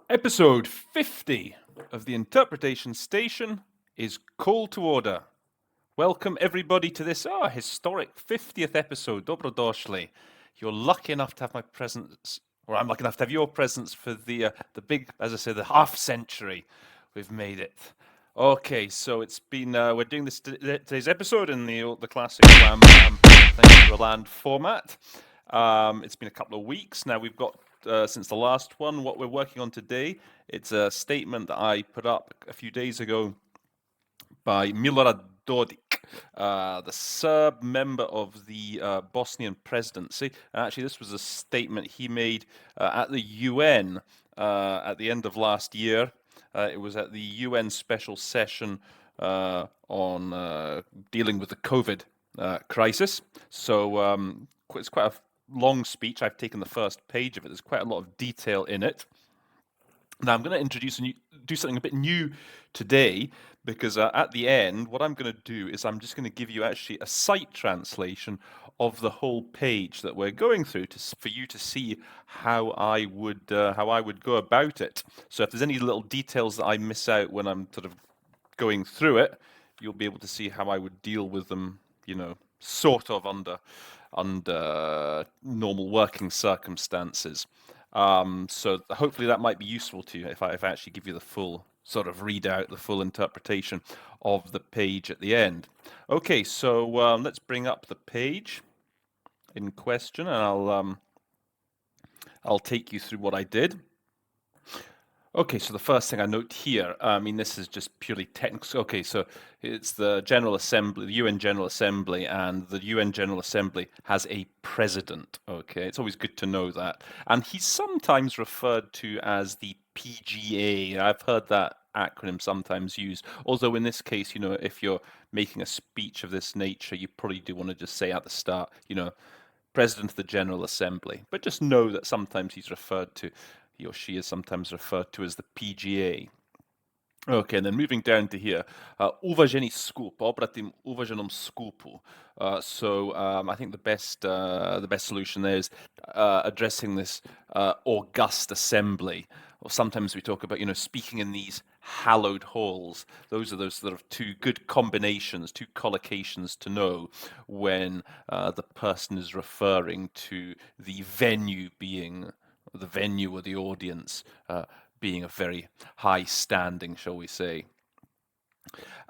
Episode 50 of the Interpretation Station is call to order. Welcome everybody to this historic 50th episode. Dobrodošli. You're lucky enough to have my presence, or I'm lucky enough to have your presence for the big, as I say, the half century. We've made it. Okay, so it's been we're doing this today's episode in the classic Wham Bam Thank You Roland format. It's been a couple of weeks now. We've got since the last one. What we're working on today, it's a statement that I put up a few days ago by Milorad Dodik, the Serb member of the Bosnian presidency. And actually, this was a statement he made at the UN at the end of last year. It was at the UN Special Session on dealing with the COVID crisis. So it's quite a long speech. I've taken the first page of it. There's quite a lot of detail in it. Now I'm going to introduce do something a bit new today, because at the end, what I'm going to do is I'm just going to give you actually a sight translation of the whole page that we're going through for you to see how I would go about it. So if there's any little details that I miss out when I'm sort of going through it, you'll be able to see how I would deal with them, sort of under normal working circumstances. So hopefully that might be useful to you if I actually give you the full sort of readout, the full interpretation of the page at the end. Okay, so let's bring up the page in question, and I'll take you through what I did. Okay, so the first thing I note here, this is just purely technical. Okay, so it's the General Assembly, the UN General Assembly, and the UN General Assembly has a president. Okay, it's always good to know that. And he's sometimes referred to as the PGA. I've heard that acronym sometimes used. Although in this case, if you're making a speech of this nature, you probably do want to just say at the start, President of the General Assembly. But just know that sometimes he or she is sometimes referred to as the PGA. Okay, and then moving down to here, uvaženi skup, obratim uvaženom skupu. So I think the best solution there is addressing this august assembly. Or sometimes we talk about, speaking in these hallowed halls. Those are those sort of two good combinations, two collocations to know when the person is referring to the venue being the venue or the audience being a very high standing, shall we say.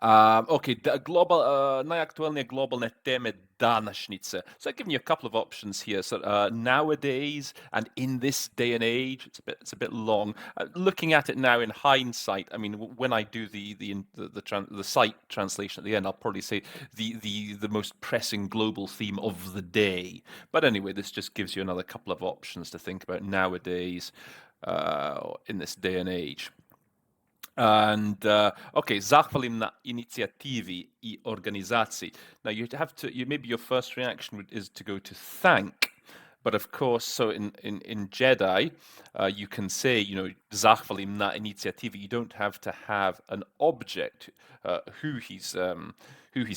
Okay, najaktualnije globalne teme današnjice. So I've given you a couple of options here. So nowadays and in this day and age, it's a bit long. Looking at it now in hindsight, I mean, when I do the site translation at the end, I'll probably say the most pressing global theme of the day. But anyway, this just gives you another couple of options to think about nowadays in this day and age. And okay, zahvalim na inicijativi I organizaciji. Now maybe your first reaction is to go to thank, but of course, so in Jedi, you can say, zahvalim na inicijativi. You don't have to have an object who he's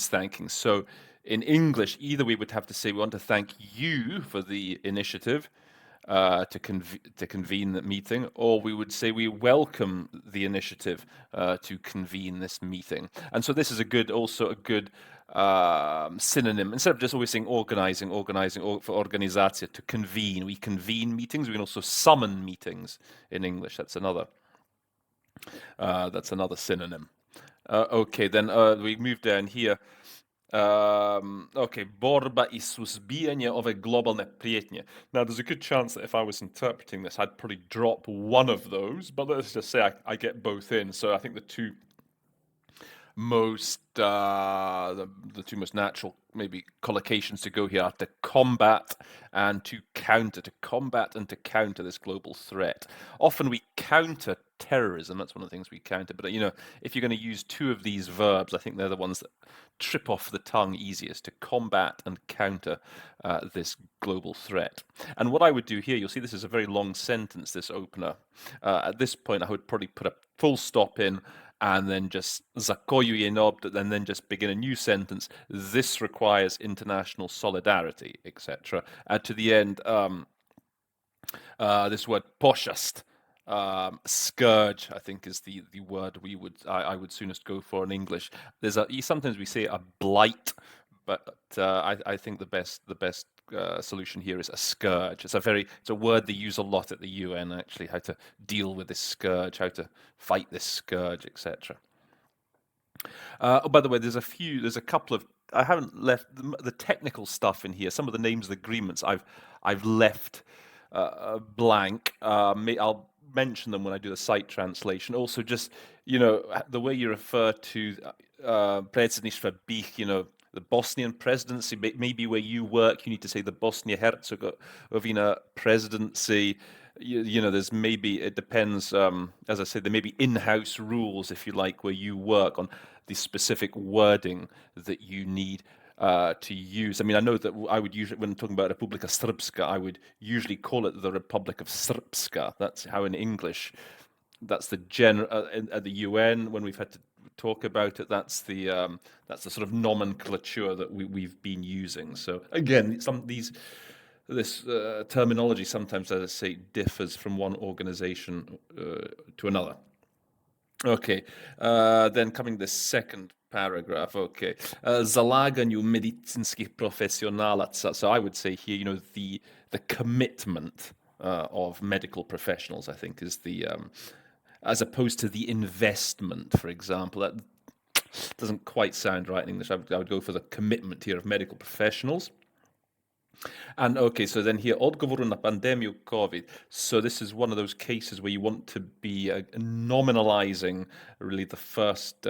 thanking. So in English, either we would have to say we want to thank you for the initiative. To convene the meeting, or we would say we welcome the initiative to convene this meeting. And so this is also a good synonym. Instead of just always saying organizing for organizacija, to convene. We convene meetings. We can also summon meetings in English. That's another synonym. Okay, then we move down here. Okay, borba I suzbijanje ove globalne prijetnje. Now, there's a good chance that if I was interpreting this, I'd probably drop one of those, but let's just say I get both in. So I think the two most natural maybe collocations to go here are to combat and to counter. To combat and to counter this global threat. Often we counter terrorism. That's one of the things we counter. But if you're going to use two of these verbs, I think they're the ones that trip off the tongue easiest, to combat and counter this global threat. And what I would do here, you'll see this is a very long sentence, this opener. At this point, I would probably put a full stop in and then just zakojuje nob, and then just begin a new sentence. This requires international solidarity, etc. To the end, this word pošast. Scourge, I think, is the word I would soonest go for in English. Sometimes we say a blight, but I think the best solution here is a scourge. It's a word they use a lot at the UN, actually, how to deal with this scourge, how to fight this scourge, etc. Oh, by the way, there's a couple of, I haven't left the technical stuff in here. Some of the names of the agreements I've left blank. I'll mention them when I do the site translation. Also, just the way you refer to Predsjedništvo BiH, the Bosnian presidency, maybe where you work, you need to say the Bosnia-Hercegovina presidency. There's maybe, it depends, as I said, there may be in-house rules, if you like, where you work on the specific wording that you need to use. I mean, I know that I would usually, when talking about Republika Srpska, I would usually call it the Republic of Srpska. That's how in English, that's the at the UN, when we've had to talk about it, that's the sort of nomenclature that we've been using. So again, this terminology sometimes, as I say, differs from one organization to another. Okay, then coming the second paragraph. Okay, zalaganju medicinskih profesionalaca. So I would say here, the commitment of medical professionals, I think, is the as opposed to the investment, for example. That doesn't quite sound right in English. I would go for the commitment here of medical professionals. And okay, so then here, odgovor na pandemiju COVID. So this is one of those cases where you want to be nominalizing really the first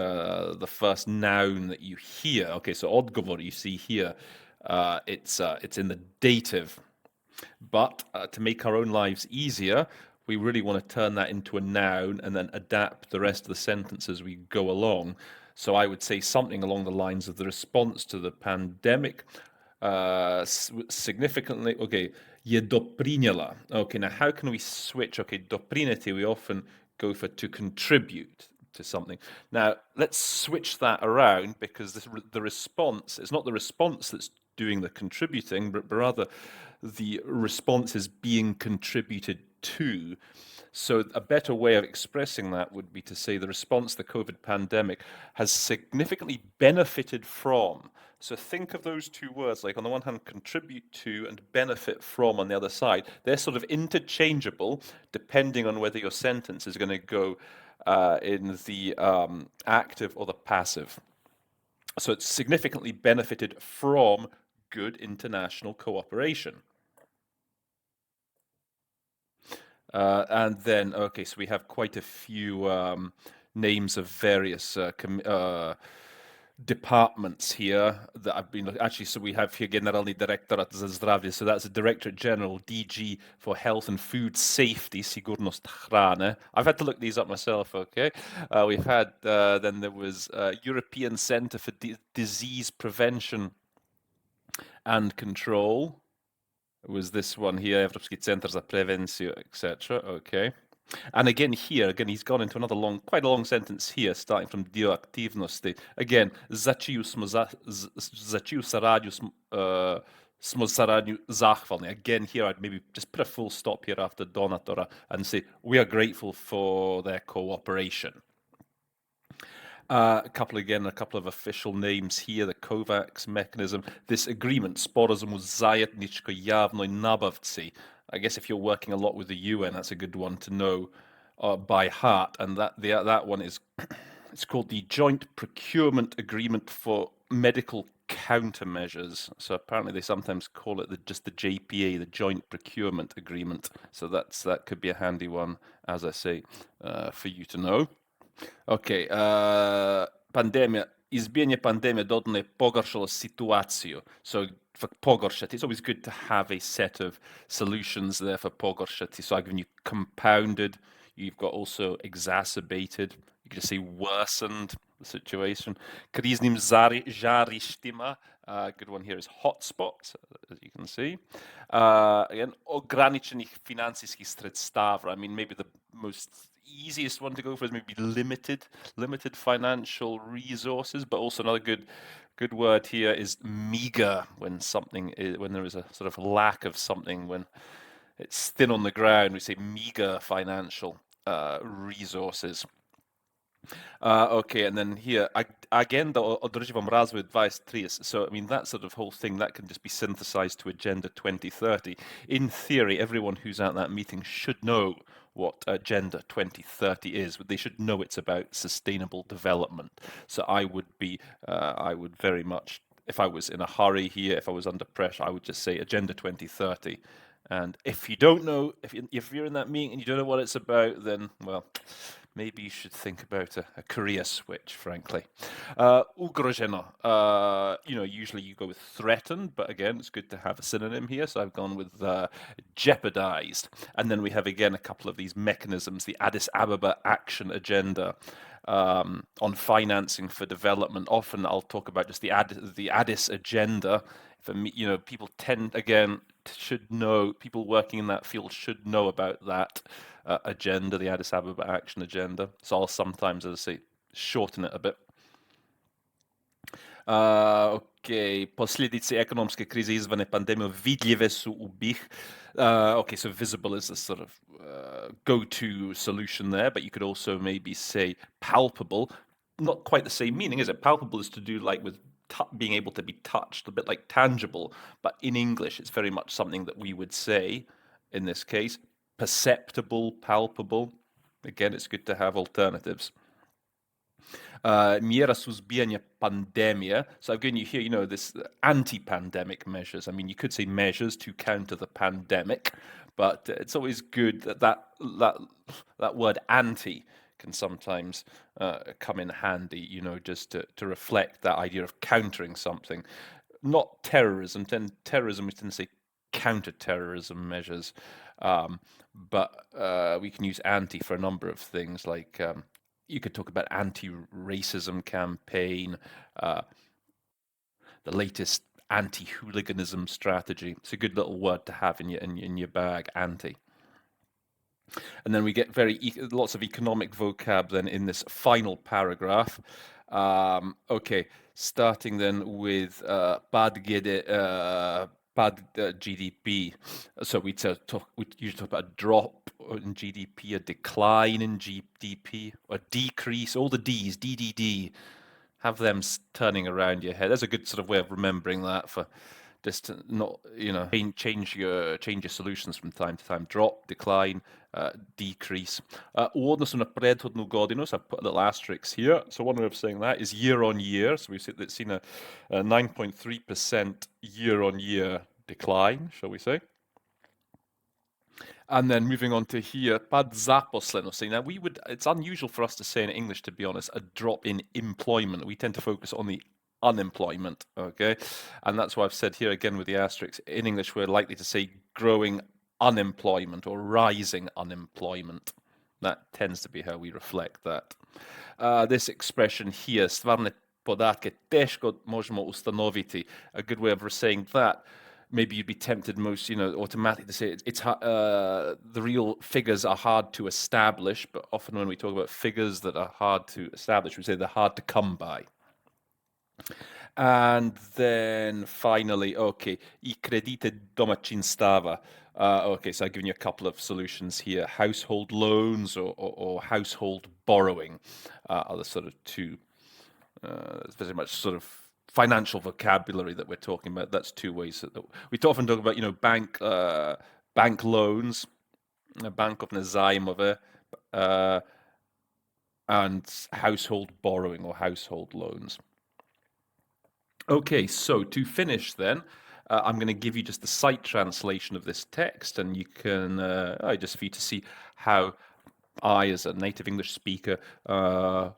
noun that you hear. Okay, so odgovor you see here, it's in the dative. But to make our own lives easier, we really want to turn that into a noun and then adapt the rest of the sentence as we go along. So I would say something along the lines of the response to the pandemic significantly, okay, je doprinjela. Okay, now how can we switch? Okay, doprineti, we often go for to contribute to something. Now, let's switch that around, because the response, it's not the response that's doing the contributing, but rather the response is being contributed to. So a better way of expressing that would be to say the response to the COVID pandemic has significantly benefited from. So think of those two words, like on the one hand, contribute to, and benefit from on the other side. They're sort of interchangeable depending on whether your sentence is going to go in the active or the passive. So it's significantly benefited from good international cooperation. And then, okay, so we have quite a few names of various departments here that I've been actually. So we have here Generalny Direktorat za zdravlje. So that's the Directorate General, DG for Health and Food Safety, Sigurnost hrane. I've had to look these up myself. Okay, we've had then there was European Centre for Disease Prevention and Control. It was this one here, Evropski Centar za Prevenciju, etc. Okay. And again here, he's gone into another quite a long sentence here, starting from dio aktivnosti. Again, začiju saradnju smo saradnju zahvalni. Again, here I'd maybe just put a full stop here after donatora and say, we are grateful for their cooperation. A couple of official names here, the COVAX mechanism, this agreement, sporazum uz zajedničkoj javnoj nabavci. I guess if you're working a lot with the UN, that's a good one to know by heart. And that one is, it's called the Joint Procurement Agreement for Medical Countermeasures. So apparently they sometimes call it just the JPA, the Joint Procurement Agreement. So that could be a handy one, as I say, for you to know. Okay, pandemia. Izbijanje pandemije dodatno je pogoršalo situaciju. So for pogoršati, it's always good to have a set of solutions there for pogoršati. So I've given you compounded. You've got also exacerbated. You can just say worsened the situation. Kriznim žarištima. Good one here is hotspots, as you can see. Again, ograničenih financijskih sredstava. I mean, maybe the most easiest one to go for is maybe limited financial resources, but also another good word here is meager, when there is a sort of lack of something, when it's thin on the ground, we say meager financial resources. Okay, and then here, agenda održivom razvoju 2030. So, I mean, that sort of whole thing, that can just be synthesized to Agenda 2030. In theory, everyone who's at that meeting should know what Agenda 2030 is. They should know it's about sustainable development. So I would very much, if I was in a hurry here, if I was under pressure, I would just say Agenda 2030. And if you don't know, if you're in that meeting and you don't know what it's about, then, well, maybe you should think about a career switch, frankly. Ugroženo, usually you go with threatened, but again, it's good to have a synonym here, so I've gone with jeopardized. And then we have, again, a couple of these mechanisms, the Addis Ababa Action Agenda, on financing for development. Often I'll talk about just the Addis agenda. For me, people should know, people working in that field should know about that agenda, the Addis Ababa Action Agenda. So I'll sometimes, as I say, shorten it a bit. Okay, posljedice ekonomske krize izvane pandemije vidljive su u BiH. Okay, so visible is a sort of go-to solution there, but you could also maybe say palpable. Not quite the same meaning, is it? Palpable is to do like with being able to be touched, a bit like tangible, but in English it's very much something that we would say in this case. Perceptible, palpable. Again, it's good to have alternatives. Mjera suzbijanja pandemije. So I've given you here, this anti-pandemic measures. I mean, you could say measures to counter the pandemic, but it's always good that word anti can sometimes come in handy, just to reflect that idea of countering something. Not terrorism. Terrorism, we tend to say counter-terrorism measures, but we can use anti for a number of things, like you could talk about anti-racism campaign, the latest anti-hooliganism strategy. It's a good little word to have in your bag, anti. And then we get lots of economic vocab then in this final paragraph. Okay, starting then with bad GDP. So we usually talk about a drop in GDP, a decline in GDP, a decrease, all the D's, DDD. Have them turning around your head. There's a good sort of way of remembering that for just to not, change your solutions from time to time. Drop, decline, decrease. U odnosu na prethodnu godinu, so I put a little asterisk here. So one way of saying that is year on year. So we've seen a 9.3% year on year decline, shall we say. And then moving on to here, pad zaposlenosti. Now it's unusual for us to say in English, to be honest, a drop in employment. We tend to focus on the unemployment, okay? And that's why I've said here again with the asterisks, in English we're likely to say growing unemployment or rising unemployment. That tends to be how we reflect that. This expression here, stvarne podatke teško možemo ustanoviti, a good way of saying that, maybe you'd be tempted most, automatically to say it's the real figures are hard to establish, but often when we talk about figures that are hard to establish, we say they're hard to come by. And then finally, okay, I kredite domaćinstava. Okay, so I've given you a couple of solutions here. Household loans or household borrowing are the sort of two. It's very much sort of financial vocabulary that we're talking about. That's two ways that we often talk about, bank loans, bankovne zajmove, and household borrowing or household loans. Okay, so to finish then, I'm going to give you just the sight translation of this text, and you can, just for you to see how I, as a native English speaker,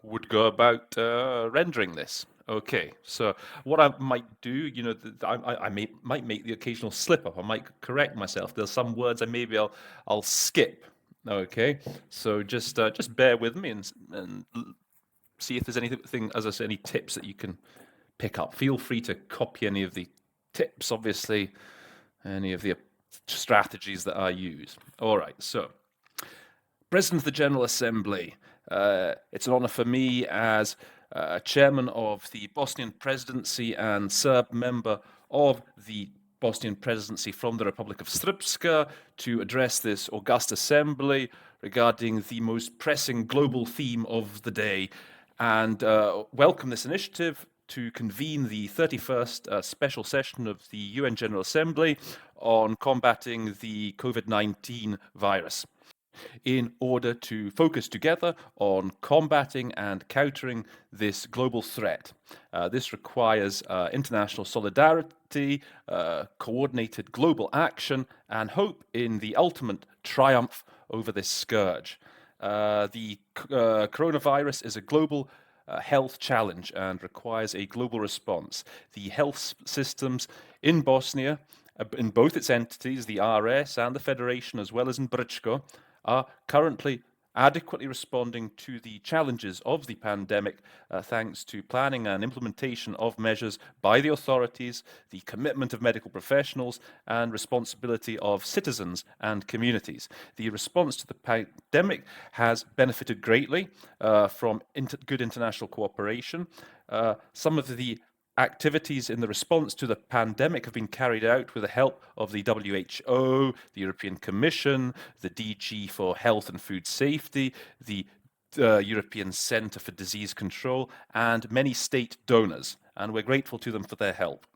would go about rendering this. Okay, so what I might do, I might make the occasional slip up. I might correct myself. There's some words I'll skip. Okay, so just bear with me and see if there's anything, as I say, any tips that you can pick up. Feel free to copy any of the tips, obviously, any of the strategies that I use. All right, so President of the General Assembly. It's an honor for me as chairman of the Bosnian presidency and Serb member of the Bosnian presidency from the Republic of Srpska to address this august assembly regarding the most pressing global theme of the day, and welcome this initiative to convene the 31st special session of the UN General Assembly on combating the COVID-19 virus, in order to focus together on combating and countering this global threat. This requires international solidarity, coordinated global action, and hope in the ultimate triumph over this scourge. The coronavirus is a global health challenge and requires a global response. The health systems in Bosnia, in both its entities, the RS and the Federation, as well as in Brčko, are currently adequately responding to the challenges of the pandemic, thanks to planning and implementation of measures by the authorities, the commitment of medical professionals, and responsibility of citizens and communities. The response to the pandemic has benefited greatly from good international cooperation. Some of the activities in the response to the pandemic have been carried out with the help of the WHO, the European Commission, the DG for Health and Food Safety, the European Centre for Disease Control, and many state donors, and we're grateful to them for their help.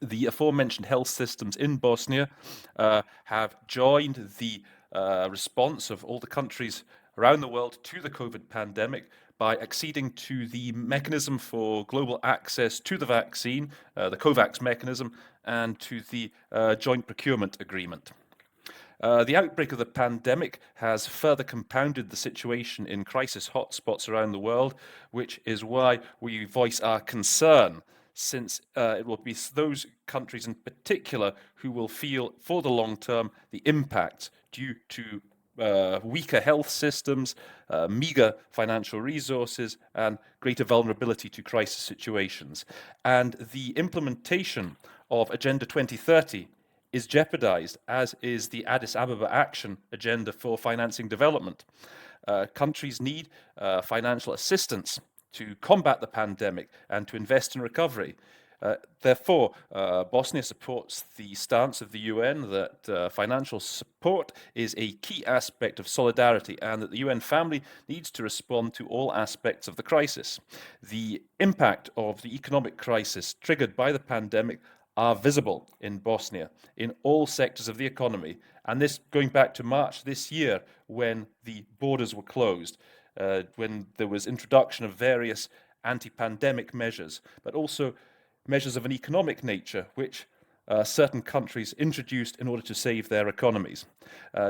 The aforementioned health systems in Bosnia have joined the response of all the countries around the world to the COVID pandemic by acceding to the mechanism for global access to the vaccine, the COVAX mechanism, and to the joint procurement agreement. The outbreak of the pandemic has further compounded the situation in crisis hotspots around the world, which is why we voice our concern, since it will be those countries in particular who will feel for the long term the impact due to weaker health systems, meager financial resources, and greater vulnerability to crisis situations. And the implementation of Agenda 2030 is jeopardized, as is the Addis Ababa Action Agenda for Financing Development. Countries need financial assistance to combat the pandemic and to invest in recovery. Therefore, Bosnia supports the stance of the UN that financial support is a key aspect of solidarity and that the UN family needs to respond to all aspects of the crisis. The impact of the economic crisis triggered by the pandemic are visible in Bosnia in all sectors of the economy, and this going back to March this year when the borders were closed, when there was introduction of various anti-pandemic measures, but also measures of an economic nature, which certain countries introduced in order to save their economies.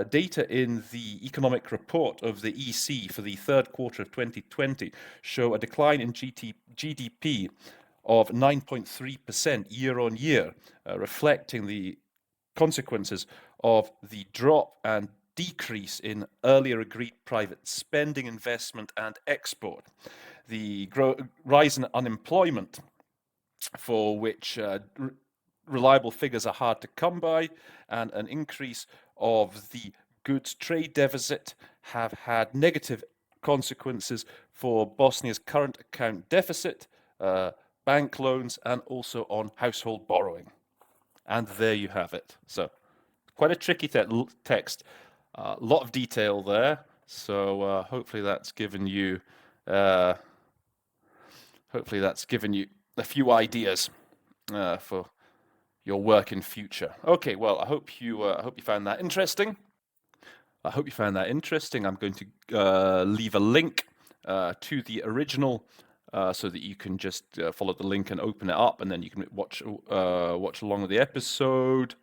Data in the economic report of the EC for the third quarter of 2020 show a decline in GDP of 9.3% year on year, reflecting the consequences of the drop and decrease in earlier agreed private spending, investment, and export. The rise in unemployment, for which reliable figures are hard to come by, and an increase of the goods trade deficit have had negative consequences for Bosnia's current account deficit, bank loans, and also on household borrowing. And there you have it. So, quite a tricky text, a lot of detail there. So hopefully that's given you a few ideas for your work in future. Okay, well, I hope you found that interesting. I'm going to leave a link to the original so that you can just follow the link and open it up, and then you can watch along with the episode.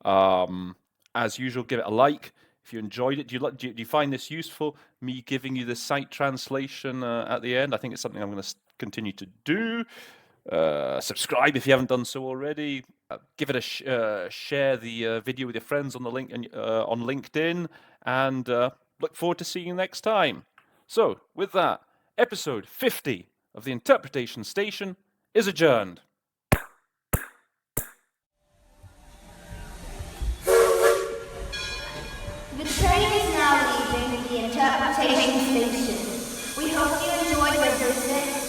As usual, give it a like if you enjoyed it. Do you find this useful, me giving you the site translation at the end? I think it's something I'm going to continue to do. Subscribe if you haven't done so already. Give it a share the video with your friends on the link on LinkedIn, and look forward to seeing you next time. So, with that, episode 50 of the Interpretation Station is adjourned. The train is now leaving the Interpretation Station. We hope you enjoyed your visit